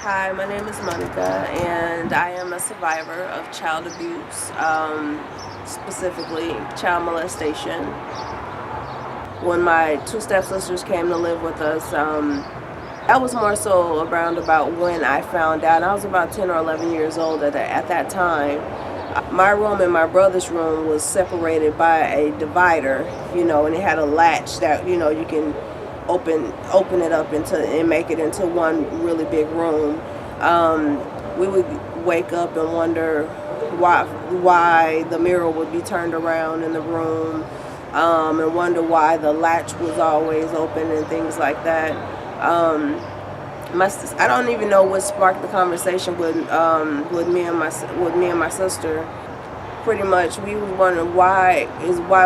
Hi, my name is Monica, and I am a survivor of child abuse, specifically child molestation. When my two stepsisters came to live with us, that was more so around about when I found out. I was about 10 or 11 years old at that time. My room and my brother's room was separated by a divider, and it had a latch that, you can open it up and make it into one really big room. We would wake up and wonder why the mirror would be turned around in the room, and wonder why the latch was always open and things like that. I don't even know what sparked the conversation with me and my sister. Pretty much, we was wondering why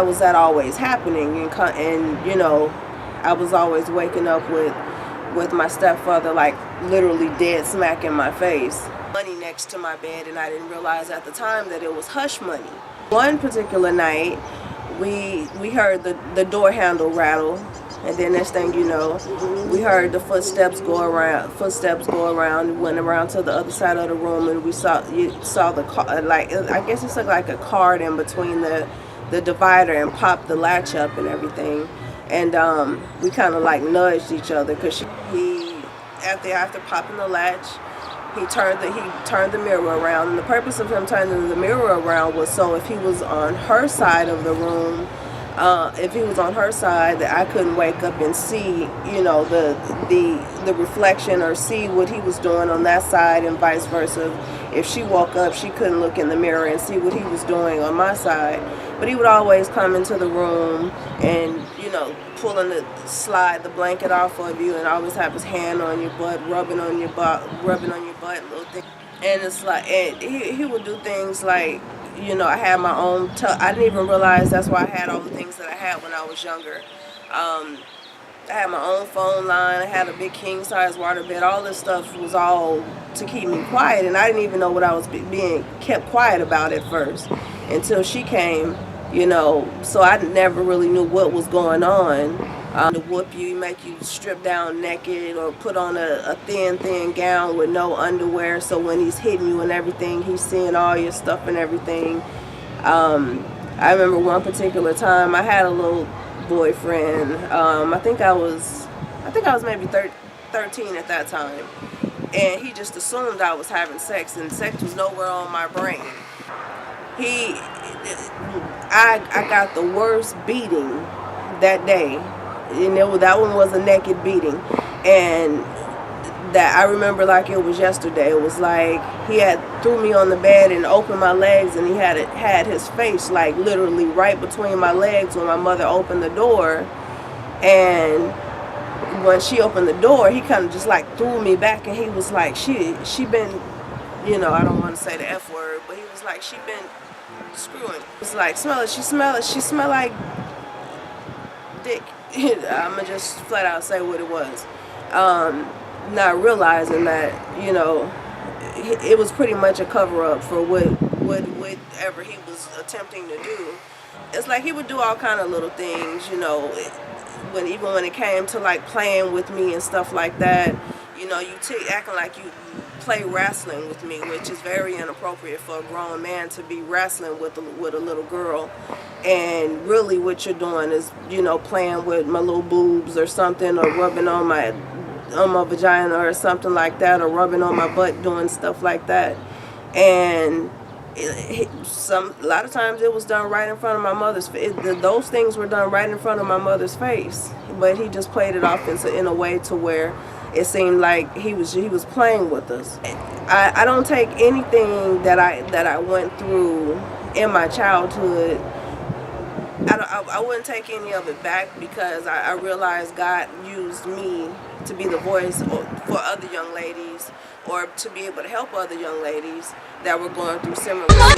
was that always happening, and I was always waking up with my stepfather like literally dead smack in my face. Money next to my bed, and I didn't realize at the time that it was hush money. One particular night, we heard the door handle rattle, and then next thing you know, we heard the footsteps go around, went around to the other side of the room, and you saw the car, like, I guess it's like a card in between the divider, and popped the latch up and everything. And we kind of like nudged each other, because after popping the latch, he turned the mirror around, and the purpose of him turning the mirror around was so if he was on her side of the room, that I couldn't wake up and see, the reflection, or see what he was doing on that side, and vice versa. If she woke up, she couldn't look in the mirror and see what he was doing on my side. But he would always come into the room and, slide the blanket off of you, and always have his hand on your butt, rubbing on your butt, little thing. And it's like, and he would do things like, I had my own, I didn't even realize that's why I had all the things that I had when I was younger. I had my own phone line, I had a big king size waterbed. All this stuff was all to keep me quiet, and I didn't even know what I was being kept quiet about at first, until she came, so I never really knew what was going on. To whoop you, make you strip down naked, or put on a thin gown with no underwear, so when he's hitting you and everything, he's seeing all your stuff and everything. I remember one particular time I had a little boyfriend. I think I was maybe 13 at that time, and he just assumed I was having sex, and sex was nowhere on my brain. I got the worst beating that day, and that one was a naked beating, and that I remember like it was yesterday. It was like he had threw me on the bed and opened my legs, and he had his face like literally right between my legs when my mother opened the door. And when she opened the door, he kind of just like threw me back, and he was like, she been, I don't want to say the F word, but he was like, she been screwing. It's like, smell it, she smell like dick. I'ma just flat out say what it was. Not realizing that, it was pretty much a cover up for whatever he was attempting to do. It's like he would do all kind of little things, even when it came to like playing with me and stuff like that. You acting like you play wrestling with me, which is very inappropriate for a grown man to be wrestling with a little girl. And really what you're doing is, playing with my little boobs or something, or rubbing on my vagina or something like that, or rubbing on my butt, doing stuff like that. And a lot of times it was done right in front of my mother's face. Those things were done right in front of my mother's face, but he just played it off in a way to where it seemed like he was playing with us. I don't take anything that I went through in my childhood. I wouldn't take any of it back, because I realized God used me to be the voice for other young ladies, or to be able to help other young ladies that were going through similar things.